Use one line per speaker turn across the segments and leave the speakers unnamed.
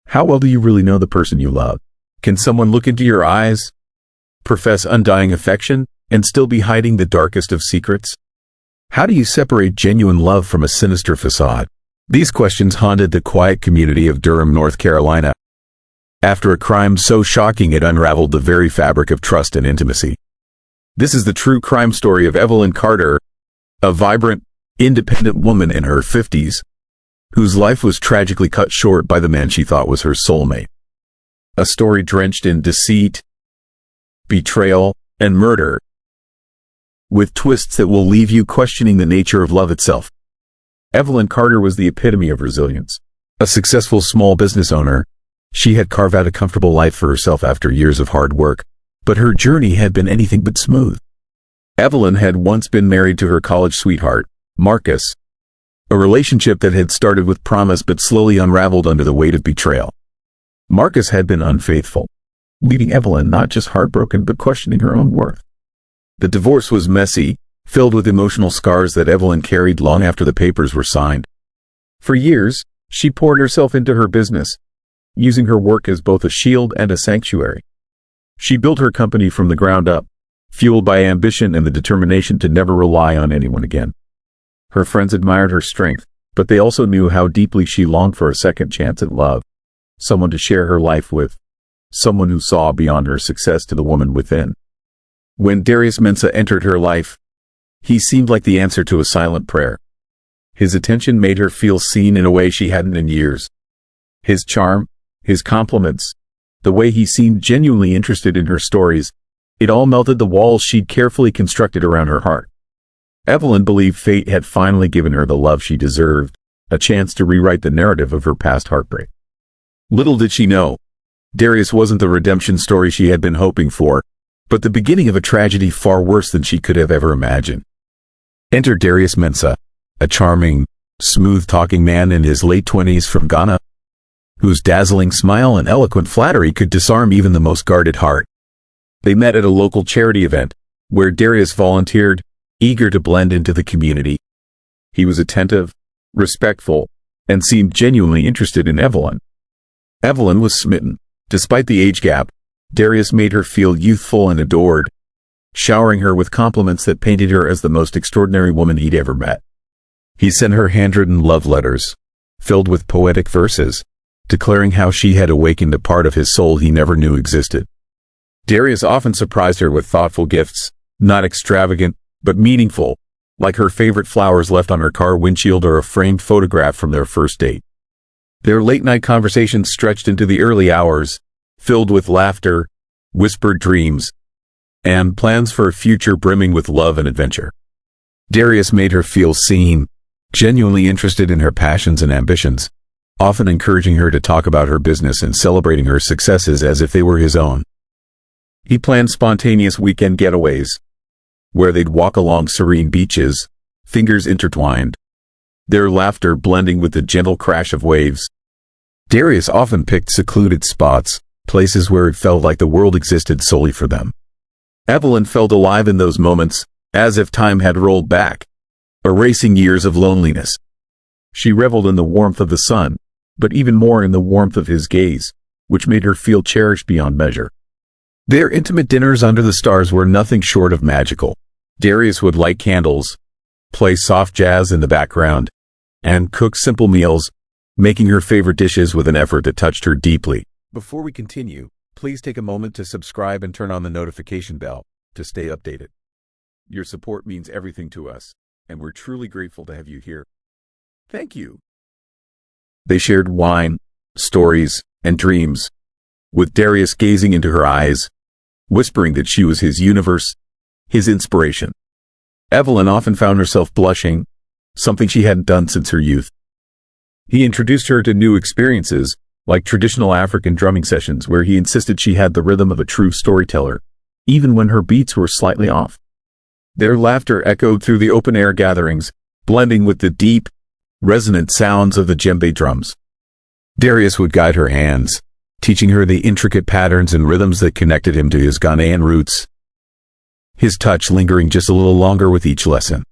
How well do you really know the person you love? Can someone look into your eyes, profess undying affection, and still be hiding the darkest of secrets? How do you separate genuine love from a sinister facade? These questions haunted the quiet community of Durham, North Carolina, after a crime so shocking it unraveled the very fabric of trust and intimacy. This is the true crime story of Evelyn Carter, a vibrant, independent woman in her 50s, whose life was tragically cut short by the man she thought was her soulmate. A story drenched in deceit, betrayal, and murder, with twists that will leave you questioning the nature of love itself. Evelyn Carter was the epitome of resilience. A successful small business owner, she had carved out a comfortable life for herself after years of hard work, but her journey had been anything but smooth. Evelyn had once been married to her college sweetheart, Marcus, a relationship that had started with promise but slowly unraveled under the weight of betrayal. Marcus had been unfaithful, leaving Evelyn not just heartbroken but questioning her own worth. The divorce was messy, filled with emotional scars that Evelyn carried long after the papers were signed. For years, she poured herself into her business, using her work as both a shield and a sanctuary. She built her company from the ground up, fueled by ambition and the determination to never rely on anyone again. Her friends admired her strength, but they also knew how deeply she longed for a second chance at love, someone to share her life with, someone who saw beyond her success to the woman within. When Darius Mensah entered her life, he seemed like the answer to a silent prayer. His attention made her feel seen in a way she hadn't in years. His charm, his compliments, the way he seemed genuinely interested in her stories, it all melted the walls she'd carefully constructed around her heart. Evelyn believed fate had finally given her the love she deserved, a chance to rewrite the narrative of her past heartbreak. Little did she know, Darius wasn't the redemption story she had been hoping for, but the beginning of a tragedy far worse than she could have ever imagined. Enter Darius Mensah, a charming, smooth-talking man in his late 20s from Ghana, whose dazzling smile and eloquent flattery could disarm even the most guarded heart. They met at a local charity event, where Darius volunteered, eager to blend into the community. He was attentive, respectful, and seemed genuinely interested in Evelyn. Evelyn was smitten. Despite the age gap, Darius made her feel youthful and adored, showering her with compliments that painted her as the most extraordinary woman he'd ever met. He sent her handwritten love letters, filled with poetic verses, declaring how she had awakened a part of his soul he never knew existed. Darius often surprised her with thoughtful gifts, not extravagant, but meaningful, like her favorite flowers left on her car windshield or a framed photograph from their first date. Their late-night conversations stretched into the early hours, filled with laughter, whispered dreams, and plans for a future brimming with love and adventure. Darius made her feel seen, genuinely interested in her passions and ambitions, often encouraging her to talk about her business and celebrating her successes as if they were his own. He planned spontaneous weekend getaways, where they'd walk along serene beaches, fingers intertwined, their laughter blending with the gentle crash of waves. Darius often picked secluded spots, places where it felt like the world existed solely for them. Evelyn felt alive in those moments, as if time had rolled back, erasing years of loneliness. She reveled in the warmth of the sun, but even more in the warmth of his gaze, which made her feel cherished beyond measure. Their intimate dinners under the stars were nothing short of magical. Darius would light candles, play soft jazz in the background, and cook simple meals, making her favorite dishes with an effort that touched her deeply. Before we continue, please take a moment to subscribe and turn on the notification bell to stay updated. Your support means everything to us, and we're truly grateful to have you here. Thank you. They shared wine, stories, and dreams, with Darius gazing into her eyes, whispering that she was his universe, his inspiration. Evelyn often found herself blushing, something she hadn't done since her youth. He introduced her to new experiences, like traditional African drumming sessions where he insisted she had the rhythm of a true storyteller, even when her beats were slightly off. Their laughter echoed through the open-air gatherings, blending with the deep, resonant sounds of the djembe drums. Darius would guide her hands, teaching her the intricate patterns and rhythms that connected him to his Ghanaian roots, his touch lingering just a little longer with each lesson.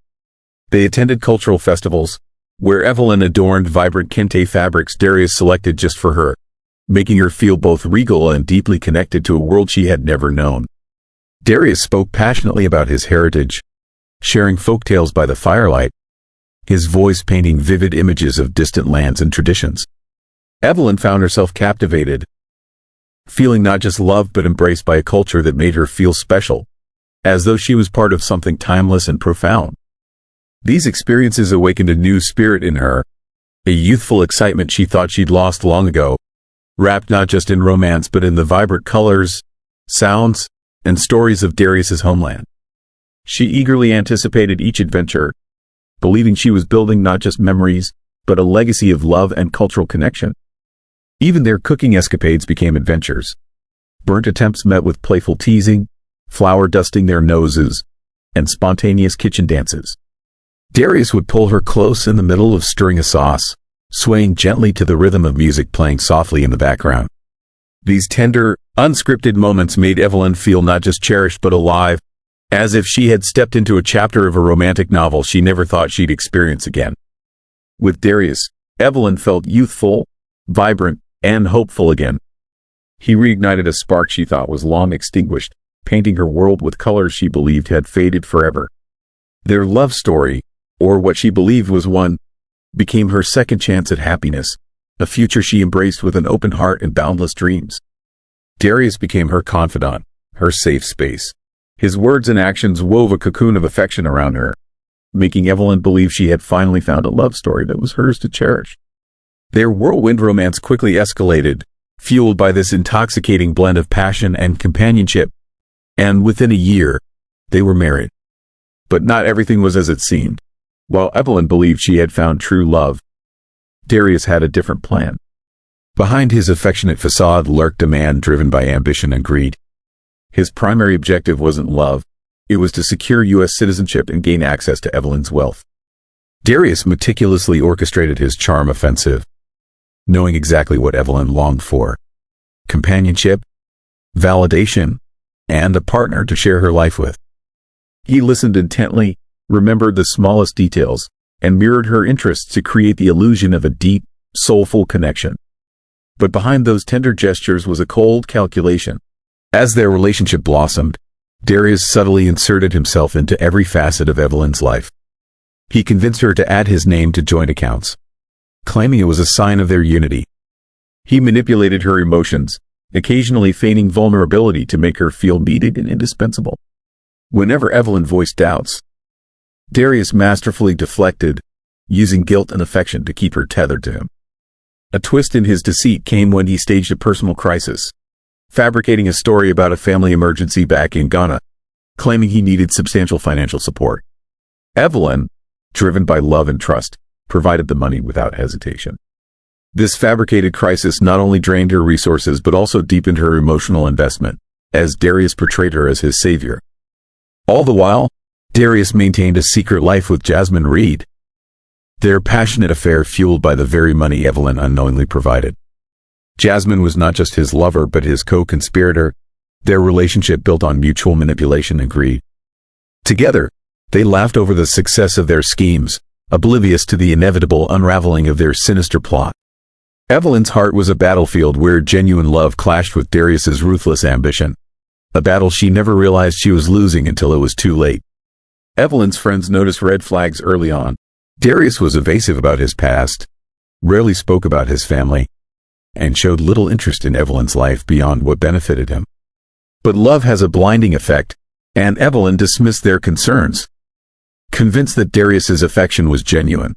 They attended cultural festivals, where Evelyn adorned vibrant kente fabrics Darius selected just for her, making her feel both regal and deeply connected to a world she had never known. Darius spoke passionately about his heritage, sharing folktales by the firelight, his voice painting vivid images of distant lands and traditions. Evelyn found herself captivated, feeling not just loved but embraced by a culture that made her feel special, as though she was part of something timeless and profound. These experiences awakened a new spirit in her, a youthful excitement she thought she'd lost long ago, wrapped not just in romance but in the vibrant colors, sounds, and stories of Darius's homeland. She eagerly anticipated each adventure, believing she was building not just memories, but a legacy of love and cultural connection. Even their cooking escapades became adventures. Burnt attempts met with playful teasing, flour dusting their noses, and spontaneous kitchen dances. Darius would pull her close in the middle of stirring a sauce, swaying gently to the rhythm of music playing softly in the background. These tender, unscripted moments made Evelyn feel not just cherished but alive, as if she had stepped into a chapter of a romantic novel she never thought she'd experience again. With Darius, Evelyn felt youthful, vibrant, and hopeful again. He reignited a spark she thought was long extinguished, painting her world with colors she believed had faded forever. Their love story, or what she believed was one, became her second chance at happiness, a future she embraced with an open heart and boundless dreams. Darius became her confidant, her safe space. His words and actions wove a cocoon of affection around her, making Evelyn believe she had finally found a love story that was hers to cherish. Their whirlwind romance quickly escalated, fueled by this intoxicating blend of passion and companionship, and within a year, they were married. But not everything was as it seemed. While Evelyn believed she had found true love, Darius had a different plan. Behind his affectionate facade lurked a man driven by ambition and greed. His primary objective wasn't love, it was to secure U.S. citizenship and gain access to Evelyn's wealth. Darius meticulously orchestrated his charm offensive, knowing exactly what Evelyn longed for: companionship, validation, and a partner to share her life with. He listened intently, remembered the smallest details, and mirrored her interests to create the illusion of a deep, soulful connection. But behind those tender gestures was a cold calculation. As their relationship blossomed, Darius subtly inserted himself into every facet of Evelyn's life. He convinced her to add his name to joint accounts, claiming it was a sign of their unity. He manipulated her emotions, occasionally feigning vulnerability to make her feel needed and indispensable. Whenever Evelyn voiced doubts, Darius masterfully deflected, using guilt and affection to keep her tethered to him. A twist in his deceit came when he staged a personal crisis, fabricating a story about a family emergency back in Ghana, claiming he needed substantial financial support. Evelyn, driven by love and trust, provided the money without hesitation. This fabricated crisis not only drained her resources but also deepened her emotional investment, as Darius portrayed her as his savior. All the while, Darius maintained a secret life with Jasmine Reed, their passionate affair fueled by the very money Evelyn unknowingly provided. Jasmine was not just his lover but his co-conspirator, their relationship built on mutual manipulation and greed. Together, they laughed over the success of their schemes, oblivious to the inevitable unraveling of their sinister plot. Evelyn's heart was a battlefield where genuine love clashed with Darius's ruthless ambition, a battle she never realized she was losing until it was too late. Evelyn's friends noticed red flags early on. Darius was evasive about his past, rarely spoke about his family, and showed little interest in Evelyn's life beyond what benefited him. But love has a blinding effect, and Evelyn dismissed their concerns, convinced that Darius's affection was genuine.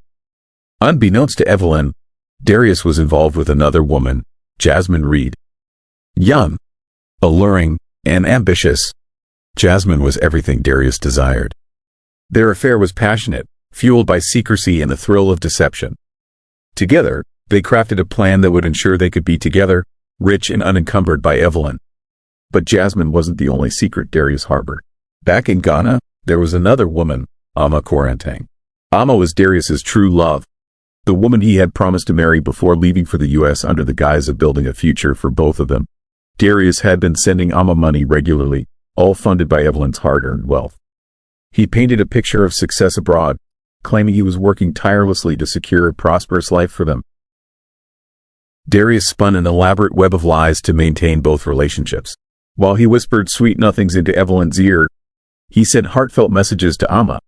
Unbeknownst to Evelyn, Darius was involved with another woman, Jasmine Reed. Young, alluring, and ambitious, Jasmine was everything Darius desired. Their affair was passionate, fueled by secrecy and the thrill of deception. Together, they crafted a plan that would ensure they could be together, rich and unencumbered by Evelyn. But Jasmine wasn't the only secret Darius harbored. Back in Ghana, there was another woman, Ama Korantang. Ama was Darius's true love, the woman he had promised to marry before leaving for the U.S. under the guise of building a future for both of them. Darius had been sending Ama money regularly, all funded by Evelyn's hard-earned wealth. He painted a picture of success abroad, claiming he was working tirelessly to secure a prosperous life for them. Darius spun an elaborate web of lies to maintain both relationships. While he whispered sweet nothings into Evelyn's ear, he sent heartfelt messages to Amma,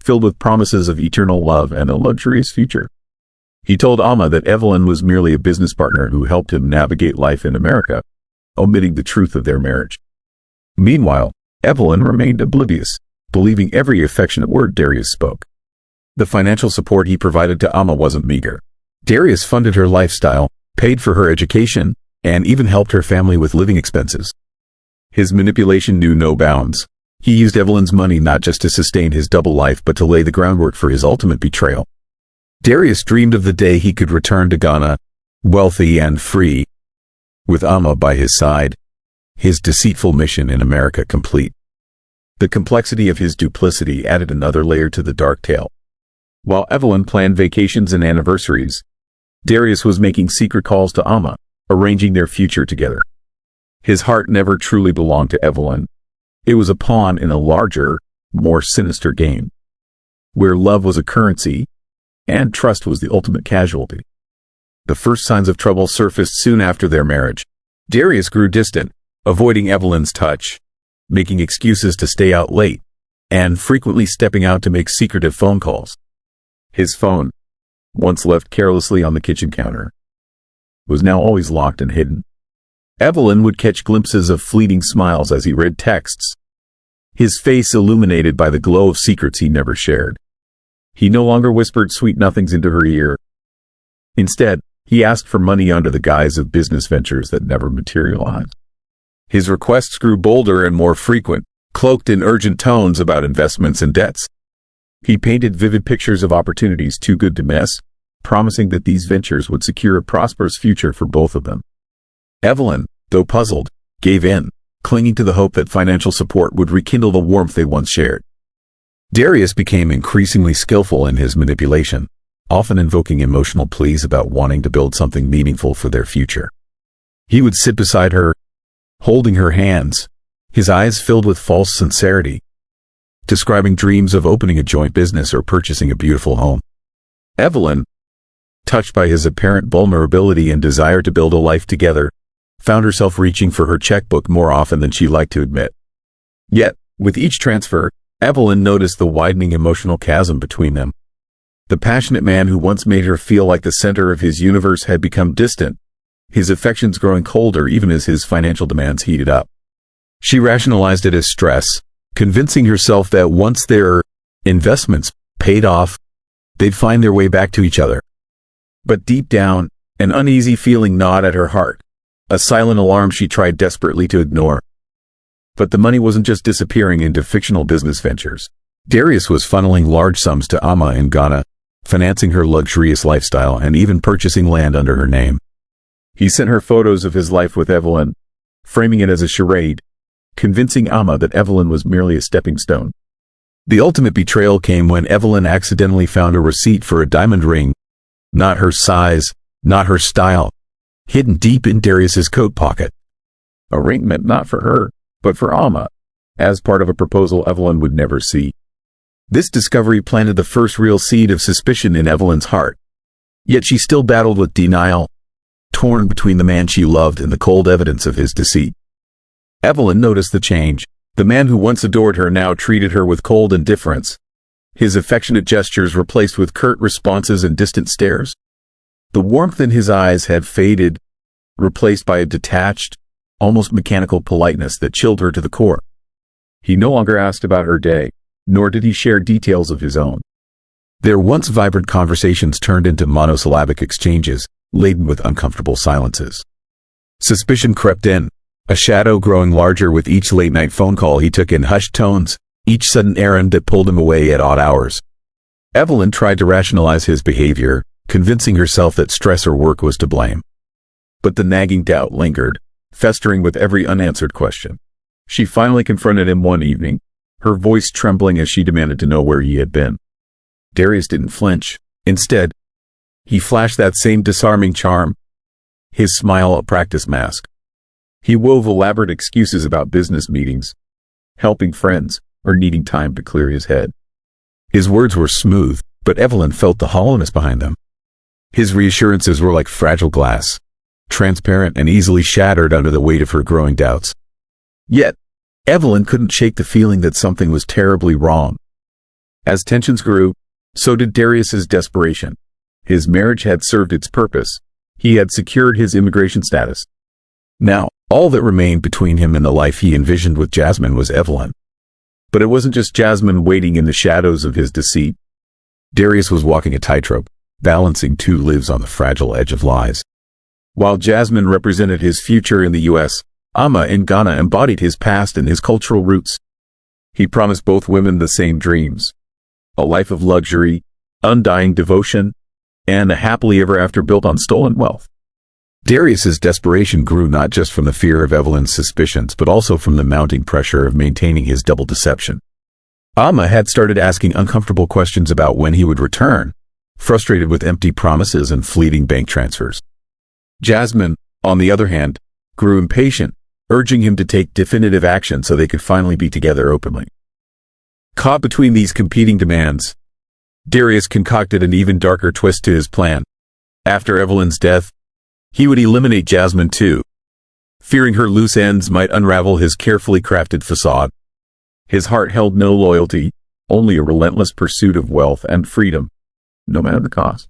filled with promises of eternal love and a luxurious future. He told Amma that Evelyn was merely a business partner who helped him navigate life in America, omitting the truth of their marriage. Meanwhile, Evelyn remained oblivious, believing every affectionate word Darius spoke. The financial support he provided to Amma wasn't meager. Darius funded her lifestyle, paid for her education, and even helped her family with living expenses. His manipulation knew no bounds. He used Evelyn's money not just to sustain his double life but to lay the groundwork for his ultimate betrayal. Darius dreamed of the day he could return to Ghana, wealthy and free, with Amma by his side, his deceitful mission in America complete. The complexity of his duplicity added another layer to the dark tale. While Evelyn planned vacations and anniversaries, Darius was making secret calls to Amma, arranging their future together. His heart never truly belonged to Evelyn. It was a pawn in a larger, more sinister game, where love was a currency and trust was the ultimate casualty. The first signs of trouble surfaced soon after their marriage. Darius grew distant, avoiding Evelyn's touch, making excuses to stay out late, and frequently stepping out to make secretive phone calls. His phone, once left carelessly on the kitchen counter, was now always locked and hidden. Evelyn would catch glimpses of fleeting smiles as he read texts, his face illuminated by the glow of secrets he never shared. He no longer whispered sweet nothings into her ear. Instead, he asked for money under the guise of business ventures that never materialized. His requests grew bolder and more frequent, cloaked in urgent tones about investments and debts. He painted vivid pictures of opportunities too good to miss, promising that these ventures would secure a prosperous future for both of them. Evelyn, though puzzled, gave in, clinging to the hope that financial support would rekindle the warmth they once shared. Darius became increasingly skillful in his manipulation, often invoking emotional pleas about wanting to build something meaningful for their future. He would sit beside her, holding her hands, his eyes filled with false sincerity, describing dreams of opening a joint business or purchasing a beautiful home. Evelyn, touched by his apparent vulnerability and desire to build a life together, found herself reaching for her checkbook more often than she liked to admit. Yet, with each transfer, Evelyn noticed the widening emotional chasm between them. The passionate man who once made her feel like the center of his universe had become distant, his affections growing colder even as his financial demands heated up. She rationalized it as stress, convincing herself that once their investments paid off, they'd find their way back to each other. But deep down, an uneasy feeling gnawed at her heart, a silent alarm she tried desperately to ignore. But the money wasn't just disappearing into fictional business ventures. Darius was funneling large sums to Amma in Ghana, financing her luxurious lifestyle and even purchasing land under her name. He sent her photos of his life with Evelyn, framing it as a charade, convincing Amma that Evelyn was merely a stepping stone. The ultimate betrayal came when Evelyn accidentally found a receipt for a diamond ring, not her size, not her style, hidden deep in Darius's coat pocket. A ring meant not for her, but for Amma, as part of a proposal Evelyn would never see. This discovery planted the first real seed of suspicion in Evelyn's heart. Yet she still battled with denial, torn between the man she loved and the cold evidence of his deceit. Evelyn noticed the change. The man who once adored her now treated her with cold indifference, his affectionate gestures replaced with curt responses and distant stares. The warmth in his eyes had faded, replaced by a detached, almost mechanical politeness that chilled her to the core. He no longer asked about her day, nor did he share details of his own. Their once vibrant conversations turned into monosyllabic exchanges, laden with uncomfortable silences. Suspicion crept in, a shadow growing larger with each late-night phone call he took in hushed tones, each sudden errand that pulled him away at odd hours. Evelyn tried to rationalize his behavior, convincing herself that stress or work was to blame. But the nagging doubt lingered, festering with every unanswered question. She finally confronted him one evening, her voice trembling as she demanded to know where he had been. Darius didn't flinch. Instead, he flashed that same disarming charm, his smile a practice mask. He wove elaborate excuses about business meetings, helping friends, or needing time to clear his head. His words were smooth, but Evelyn felt the hollowness behind them. His reassurances were like fragile glass, transparent and easily shattered under the weight of her growing doubts. Yet, Evelyn couldn't shake the feeling that something was terribly wrong. As tensions grew, so did Darius's desperation. His marriage had served its purpose. He had secured his immigration status. Now, all that remained between him and the life he envisioned with Jasmine was Evelyn. But it wasn't just Jasmine waiting in the shadows of his deceit. Darius was walking a tightrope, balancing two lives on the fragile edge of lies. While Jasmine represented his future in the U.S., Amma in Ghana embodied his past and his cultural roots. He promised both women the same dreams: a life of luxury, undying devotion, and a happily ever after built on stolen wealth. Darius's desperation grew not just from the fear of Evelyn's suspicions, but also from the mounting pressure of maintaining his double deception. Amma had started asking uncomfortable questions about when he would return, frustrated with empty promises and fleeting bank transfers. Jasmine, on the other hand, grew impatient, urging him to take definitive action so they could finally be together openly. Caught between these competing demands, Darius concocted an even darker twist to his plan. After Evelyn's death, he would eliminate Jasmine too, fearing her loose ends might unravel his carefully crafted facade. His heart held no loyalty, only a relentless pursuit of wealth and freedom, no matter the cost.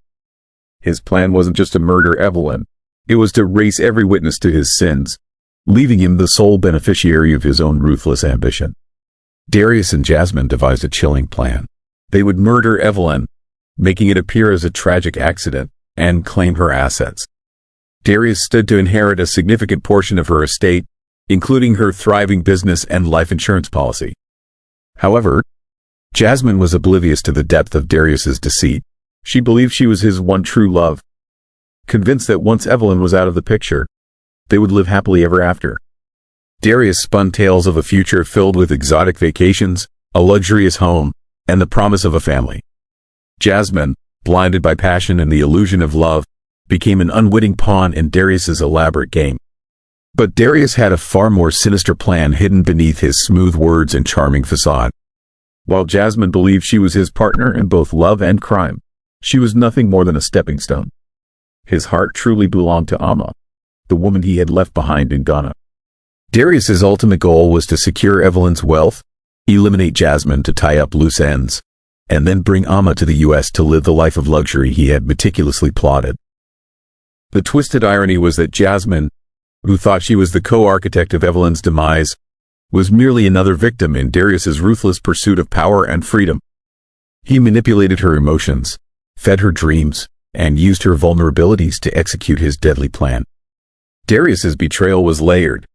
His plan wasn't just to murder Evelyn, it was to race every witness to his sins, leaving him the sole beneficiary of his own ruthless ambition. Darius and Jasmine devised a chilling plan. They would murder Evelyn, making it appear as a tragic accident, and claim her assets. Darius stood to inherit a significant portion of her estate, including her thriving business and life insurance policy. However, Jasmine was oblivious to the depth of Darius's deceit. She believed she was his one true love, convinced that once Evelyn was out of the picture, they would live happily ever after. Darius spun tales of a future filled with exotic vacations, a luxurious home, and the promise of a family. Jasmine, blinded by passion and the illusion of love, became an unwitting pawn in Darius's elaborate game. But Darius had a far more sinister plan hidden beneath his smooth words and charming facade. While Jasmine believed she was his partner in both love and crime, she was nothing more than a stepping stone. His heart truly belonged to Amma, the woman he had left behind in Ghana. Darius's ultimate goal was to secure Evelyn's wealth, eliminate Jasmine to tie up loose ends, and then bring Amma to the U.S. to live the life of luxury he had meticulously plotted. The twisted irony was that Jasmine, who thought she was the co-architect of Evelyn's demise, was merely another victim in Darius's ruthless pursuit of power and freedom. He manipulated her emotions, fed her dreams, and used her vulnerabilities to execute his deadly plan. Darius's betrayal was layered,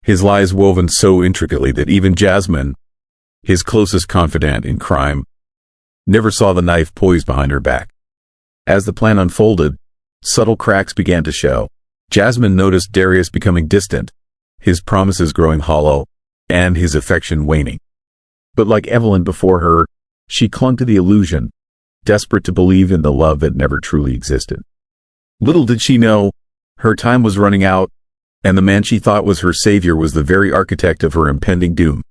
his lies woven so intricately that even Jasmine, his closest confidant in crime, never saw the knife poised behind her back. As the plan unfolded, subtle cracks began to show. Jasmine noticed Darius becoming distant, his promises growing hollow, and his affection waning. But like Evelyn before her, she clung to the illusion, desperate to believe in the love that never truly existed. Little did she know, her time was running out, and the man she thought was her savior was the very architect of her impending doom.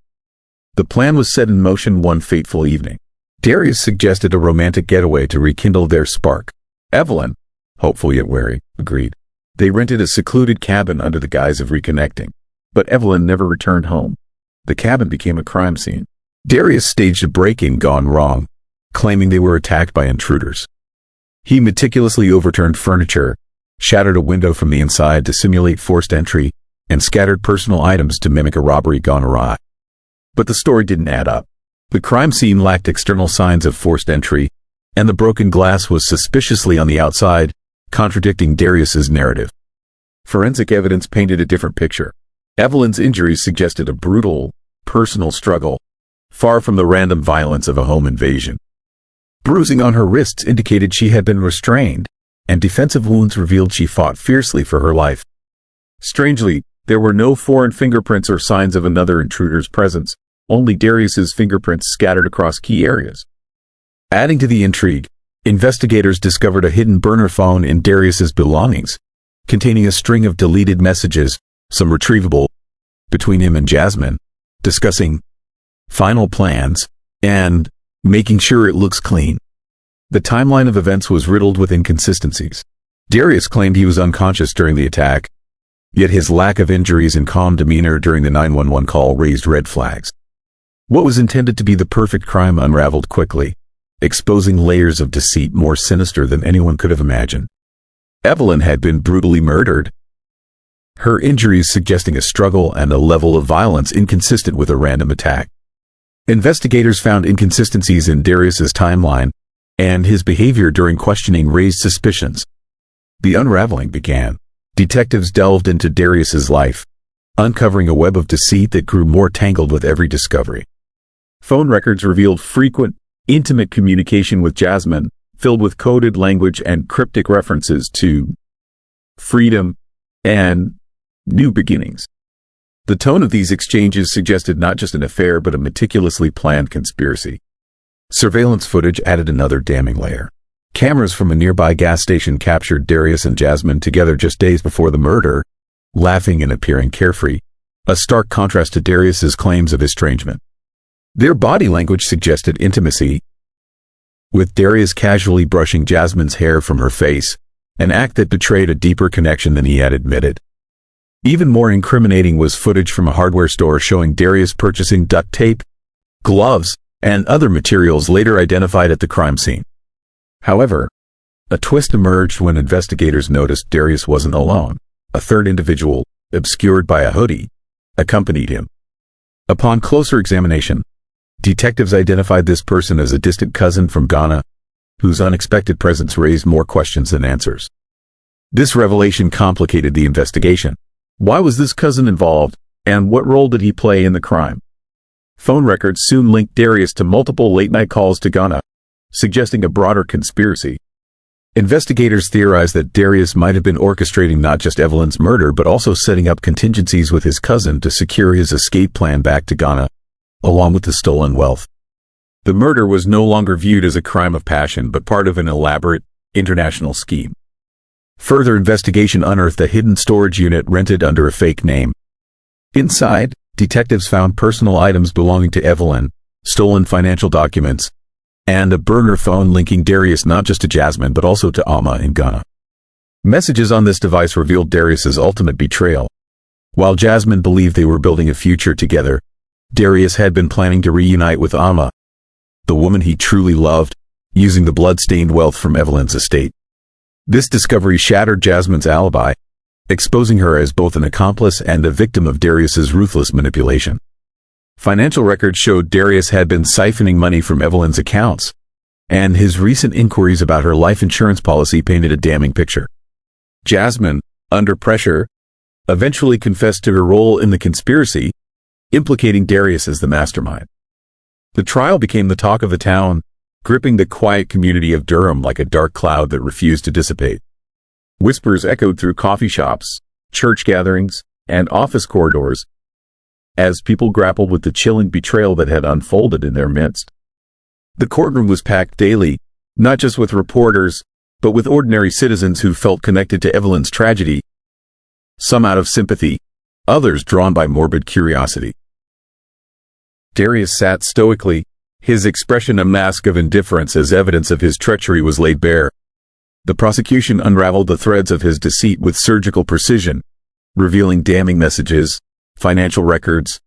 The plan was set in motion one fateful evening. Darius suggested a romantic getaway to rekindle their spark. Evelyn, hopeful yet wary, agreed. They rented a secluded cabin under the guise of reconnecting. But Evelyn never returned home. The cabin became a crime scene. Darius staged a break-in gone wrong, claiming they were attacked by intruders. He meticulously overturned furniture, shattered a window from the inside to simulate forced entry, and scattered personal items to mimic a robbery gone awry. But the story didn't add up. The crime scene lacked external signs of forced entry, and the broken glass was suspiciously on the outside, contradicting Darius's narrative. Forensic evidence painted a different picture. Evelyn's injuries suggested a brutal, personal struggle, far from the random violence of a home invasion. Bruising on her wrists indicated she had been restrained, and defensive wounds revealed she fought fiercely for her life. Strangely, there were no foreign fingerprints or signs of another intruder's presence, only Darius's fingerprints scattered across key areas. Adding to the intrigue, investigators discovered a hidden burner phone in Darius's belongings, containing a string of deleted messages, some retrievable, between him and Jasmine, discussing final plans and making sure it looks clean. The timeline of events was riddled with inconsistencies. Darius claimed he was unconscious during the attack, yet his lack of injuries and calm demeanor during the 911 call raised red flags. What was intended to be the perfect crime unraveled quickly, exposing layers of deceit more sinister than anyone could have imagined. Evelyn had been brutally murdered, her injuries suggesting a struggle and a level of violence inconsistent with a random attack. Investigators found inconsistencies in Darius's timeline, and his behavior during questioning raised suspicions. The unraveling began. Detectives delved into Darius's life, uncovering a web of deceit that grew more tangled with every discovery. Phone records revealed frequent, intimate communication with Jasmine, filled with coded language and cryptic references to freedom and new beginnings. The tone of these exchanges suggested not just an affair but a meticulously planned conspiracy. Surveillance footage added another damning layer. Cameras from a nearby gas station captured Darius and Jasmine together just days before the murder, laughing and appearing carefree, a stark contrast to Darius's claims of estrangement. Their body language suggested intimacy, with Darius casually brushing Jasmine's hair from her face, an act that betrayed a deeper connection than he had admitted. Even more incriminating was footage from a hardware store showing Darius purchasing duct tape, gloves, and other materials later identified at the crime scene. However, a twist emerged when investigators noticed Darius wasn't alone. A third individual, obscured by a hoodie, accompanied him. Upon closer examination, detectives identified this person as a distant cousin from Ghana, whose unexpected presence raised more questions than answers. This revelation complicated the investigation. Why was this cousin involved, and what role did he play in the crime? Phone records soon linked Darius to multiple late-night calls to Ghana, suggesting a broader conspiracy. Investigators theorized that Darius might have been orchestrating not just Evelyn's murder but also setting up contingencies with his cousin to secure his escape plan back to Ghana, along with the stolen wealth. The murder was no longer viewed as a crime of passion but part of an elaborate, international scheme. Further investigation unearthed a hidden storage unit rented under a fake name. Inside, detectives found personal items belonging to Evelyn, stolen financial documents, and a burner phone linking Darius not just to Jasmine but also to Amma in Ghana. Messages on this device revealed Darius's ultimate betrayal. While Jasmine believed they were building a future together, Darius had been planning to reunite with Amma, the woman he truly loved, using the blood-stained wealth from Evelyn's estate. This discovery shattered Jasmine's alibi, exposing her as both an accomplice and a victim of Darius's ruthless manipulation. Financial records showed Darius had been siphoning money from Evelyn's accounts, and his recent inquiries about her life insurance policy painted a damning picture. Jasmine, under pressure, eventually confessed to her role in the conspiracy, implicating Darius as the mastermind. The trial became the talk of the town, gripping the quiet community of Durham like a dark cloud that refused to dissipate. Whispers echoed through coffee shops, church gatherings, and office corridors, as people grappled with the chilling betrayal that had unfolded in their midst. The courtroom was packed daily, not just with reporters, but with ordinary citizens who felt connected to Evelyn's tragedy, some out of sympathy, others drawn by morbid curiosity. Darius sat stoically, his expression a mask of indifference as evidence of his treachery was laid bare. The prosecution unraveled the threads of his deceit with surgical precision, revealing damning messages, financial records,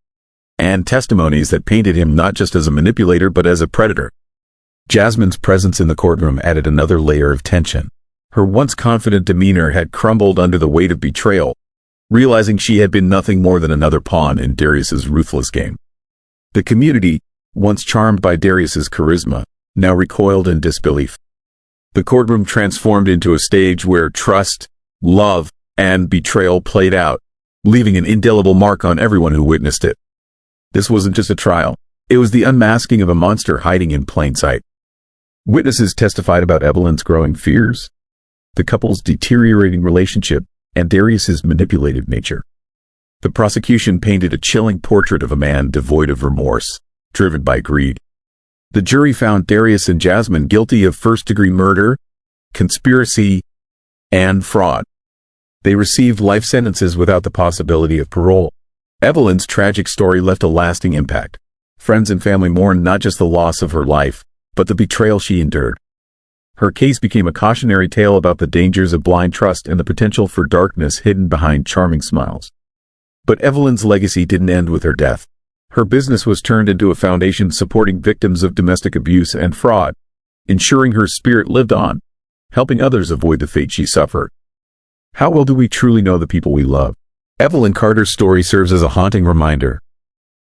and testimonies that painted him not just as a manipulator but as a predator. Jasmine's presence in the courtroom added another layer of tension. Her once confident demeanor had crumbled under the weight of betrayal, realizing she had been nothing more than another pawn in Darius's ruthless game. The community, once charmed by Darius's charisma, now recoiled in disbelief. The courtroom transformed into a stage where trust, love, and betrayal played out, leaving an indelible mark on everyone who witnessed it. This wasn't just a trial. It was the unmasking of a monster hiding in plain sight. Witnesses testified about Evelyn's growing fears, the couple's deteriorating relationship, and Darius's manipulative nature. The prosecution painted a chilling portrait of a man devoid of remorse, driven by greed. The jury found Darius and Jasmine guilty of first-degree murder, conspiracy, and fraud. They received life sentences without the possibility of parole. Evelyn's tragic story left a lasting impact. Friends and family mourned not just the loss of her life, but the betrayal she endured. Her case became a cautionary tale about the dangers of blind trust and the potential for darkness hidden behind charming smiles. But Evelyn's legacy didn't end with her death. Her business was turned into a foundation supporting victims of domestic abuse and fraud, ensuring her spirit lived on, helping others avoid the fate she suffered. How well do we truly know the people we love? Evelyn Carter's story serves as a haunting reminder.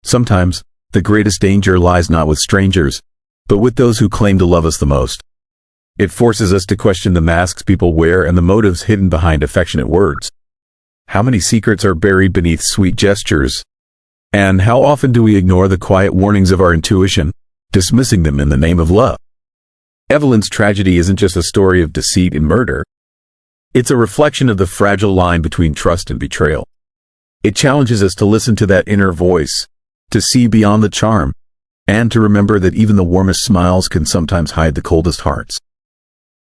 Sometimes, the greatest danger lies not with strangers, but with those who claim to love us the most. It forces us to question the masks people wear and the motives hidden behind affectionate words. How many secrets are buried beneath sweet gestures? And how often do we ignore the quiet warnings of our intuition, dismissing them in the name of love? Evelyn's tragedy isn't just a story of deceit and murder. It's a reflection of the fragile line between trust and betrayal. It challenges us to listen to that inner voice, to see beyond the charm, and to remember that even the warmest smiles can sometimes hide the coldest hearts.